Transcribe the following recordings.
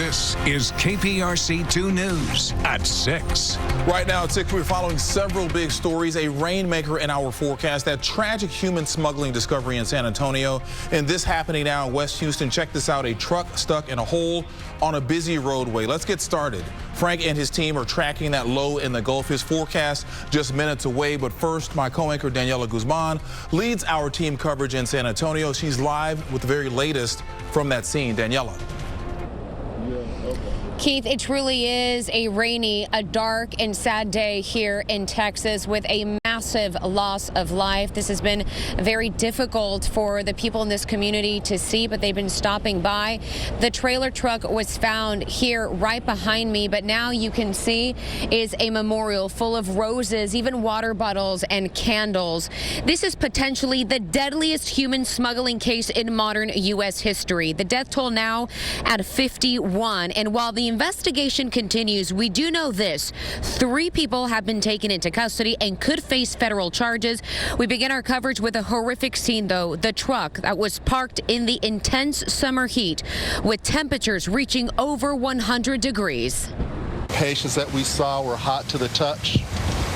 This is KPRC 2 News at 6. Right now at 6, we're following several big stories. A rainmaker in our forecast, that tragic human smuggling discovery in San Antonio, and this happening now in West Houston. Check this out, a truck stuck in a hole on a busy roadway. Let's get started. Frank and his team are tracking that low in the Gulf. His forecast just minutes away. But first, my co-anchor Daniela Guzman leads our team coverage in San Antonio. She's live with the very latest from that scene. Daniela. Keith, it truly is a rainy, a dark and sad day here in Texas with a massive loss of life. This has been very difficult for the people in this community to see, but they've been stopping by. The trailer truck was found here right behind me, but now you can see is a memorial full of roses, even water bottles and candles. This is potentially the deadliest human smuggling case in modern U.S. history. The death toll now at 51, and while the investigation continues, we do know this: 3 people have been taken into custody and could face federal charges. We begin our coverage with a horrific scene, though. The truck that was parked in the intense summer heat with temperatures reaching over 100 degrees. Patients that we saw were hot to the touch.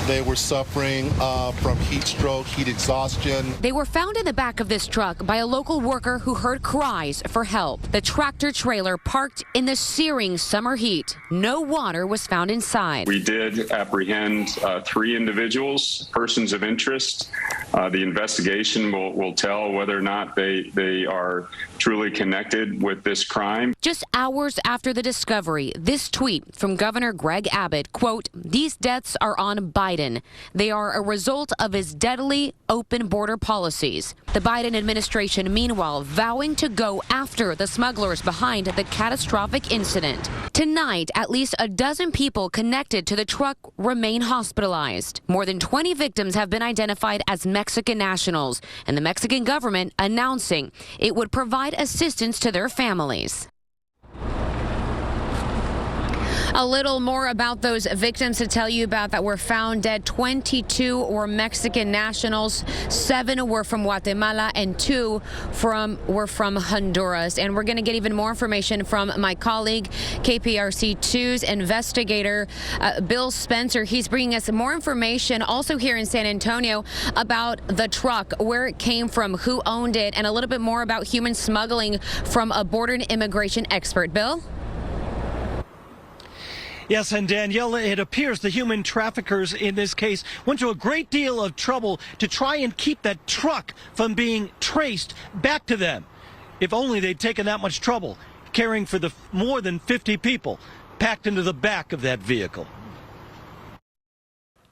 They were suffering from heat stroke, heat exhaustion. They were found in the back of this truck by a local worker who heard cries for help. The tractor trailer parked in the searing summer heat. No water was found inside. We did apprehend 3 individuals, persons of interest. The investigation will tell whether or not they are truly connected with this crime. Just hours after the discovery, this tweet from Governor Greg Abbott, quote, "These deaths are on Biden. They are a result of his deadly open border policies." The Biden administration, meanwhile, vowing to go after the smugglers behind the catastrophic incident. Tonight, at least a dozen people connected to the truck remain hospitalized. More than 20 victims have been identified as Mexican nationals, and the Mexican government announcing it would provide assistance to their families. A little more about those victims to tell you about that were found dead. 22 were Mexican nationals, 7 were from Guatemala, and 2 were from Honduras. And we're going to get even more information from my colleague, KPRC 2's investigator, Bill Spencer. He's bringing us more information also here in San Antonio about the truck, where it came from, who owned it, and a little bit more about human smuggling from a border and immigration expert. Bill? Yes, and Danielle, it appears the human traffickers in this case went to a great deal of trouble to try and keep that truck from being traced back to them. If only they'd taken that much trouble caring for the more than 50 people packed into the back of that vehicle.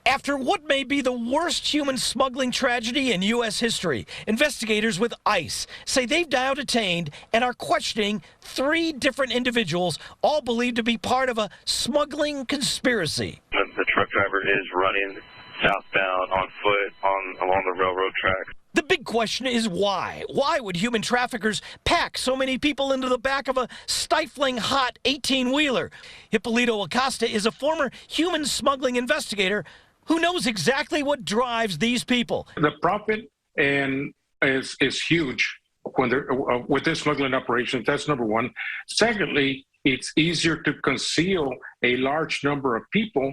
After what may be the worst human smuggling tragedy in U.S. history, investigators with ICE say they've now detained and are questioning 3 different individuals, all believed to be part of a smuggling conspiracy. The truck driver is running southbound on foot along the railroad tracks. The big question is why? Why would human traffickers pack so many people into the back of a stifling hot 18-wheeler? Hippolito Acosta is a former human smuggling investigator who knows exactly what drives these people. The profit is huge when they're with this smuggling operation. That's number one. Secondly, it's easier to conceal a large number of people,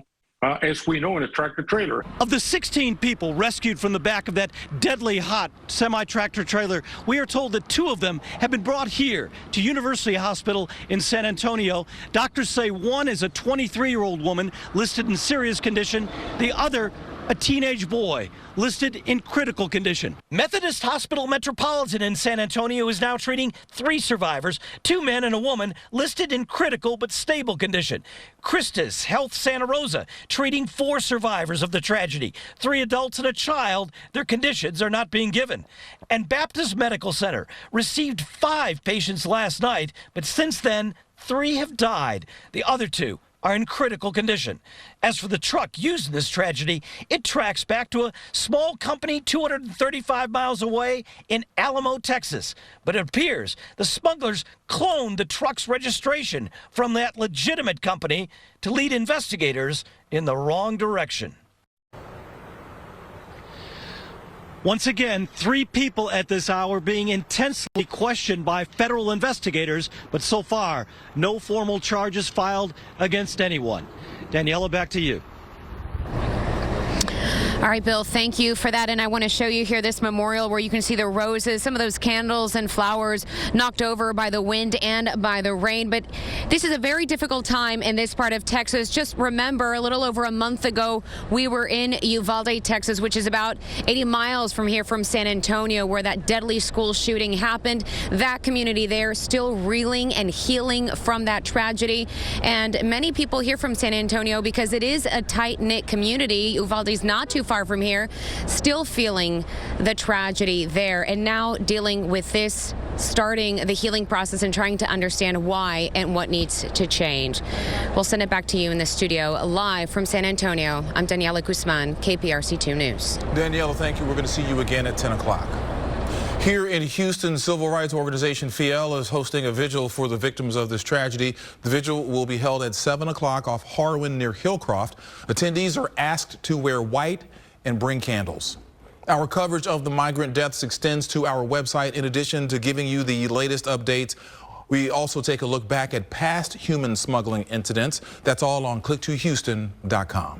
as we know, in a tractor trailer. Of the 16 people rescued from the back of that deadly hot semi-tractor trailer, we are told that 2 of them have been brought here to University Hospital in San Antonio. Doctors say one is a 23-year-old woman listed in serious condition, the other a teenage boy listed in critical condition. Methodist Hospital Metropolitan in San Antonio is now treating 3 survivors, 2 men and a woman listed in critical but stable condition. Christus Health Santa Rosa treating 4 survivors of the tragedy, 3 adults and a child. Their conditions are not being given. And Baptist Medical Center received 5 patients last night, but since then 3 have died. The other 2 are in critical condition. As for the truck used in this tragedy, it tracks back to a small company 235 miles away in Alamo, Texas. But it appears the smugglers cloned the truck's registration from that legitimate company to lead investigators in the wrong direction. Once again, 3 people at this hour being intensely questioned by federal investigators, but so far, no formal charges filed against anyone. Daniela, back to you. All right, Bill, thank you for that. And I want to show you here this memorial where you can see the roses, some of those candles and flowers knocked over by the wind and by the rain. But this is a very difficult time in this part of Texas. Just remember, a little over a month ago, we were in Uvalde, Texas, which is about 80 miles from here from San Antonio, where that deadly school shooting happened. That community there still reeling and healing from that tragedy. And many people here from San Antonio, because it is a tight-knit community, Uvalde's not too far from here, still feeling the tragedy there, and now dealing with this, starting the healing process and trying to understand why and what needs to change. We'll send it back to you in the studio live from San Antonio. I'm Daniela Guzman, KPRC 2 News. Daniela, thank you. We're going to see you again at 10 o'clock. Here in Houston, civil rights organization Fiel is hosting a vigil for the victims of this tragedy. The vigil will be held at 7 o'clock off Harwin near Hillcroft. Attendees are asked to wear white and bring candles. Our coverage of the migrant deaths extends to our website. In addition to giving you the latest updates, we also take a look back at past human smuggling incidents. That's all on click2houston.com.